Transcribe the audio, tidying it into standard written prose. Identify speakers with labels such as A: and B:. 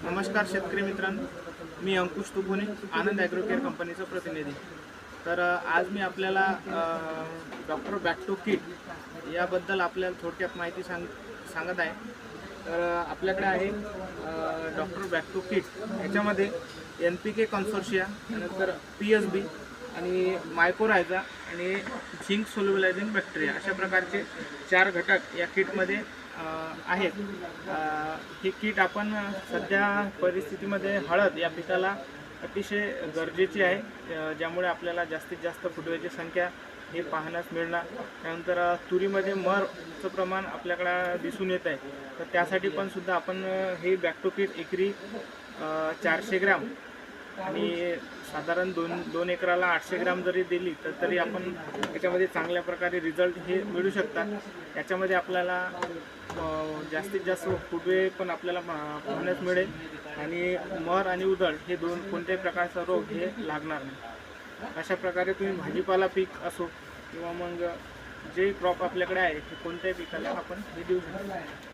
A: नमस्कार शेतकरी मित्रांनो, मी अंकुश तुभुने, आनंद ॲग्रोकेअर कंपनीचा प्रतिनिधी। तर आज मी आपल्याला डॉक्टर बॅक्टो किट याबद्दल आपल्याला थोडक्यात माहिती सांगत आहे। तर आपल्याकडे आहे डॉक्टर बॅक्टो किट। याच्यामध्ये NPK कन्सोर्शिया, त्यानंतर PSB आणि मायकोरायझा आणि झिंक सोल्युबलायझिंग बॅक्टेरिया अशा प्रकारचे 4 घटक या किटमध्ये आहेत। हे किट आपण सध्या परिस्थितीमध्ये हळद या पिकाला अतिशय गरजेची आहे, ज्यामुळे आपल्याला जास्तीत जास्त फुटव्याची संख्या हे पाहण्यास मिळणार। त्यानंतर तुरीमध्ये मरचं प्रमाण आपल्याकडे दिसून येत आहे, तर त्यासाठी पण सुद्धा आपण हे बॅक्टो किट एकरी 400 ग्रॅम आणि साधारण दोन एकराला 800 ग्रॅम जरी दिली तर तरी आपण याच्यामध्ये चांगल्या प्रकारे रिझल्ट हे मिळू शकतात। याच्यामध्ये आपल्याला जास्तीत जास्त फुटवे पण आपल्याला पाहण्यास मिळेल आणि मर आणि उधळ हे कोणत्याही प्रकारचा रोग हे लागणार नाही। अशा प्रकारे तुम्ही भाजीपाला पीक असो किंवा मग जे क्रॉप आपल्याकडे आहे ते कोणत्याही पिकाला आपण हे देऊ शकतो।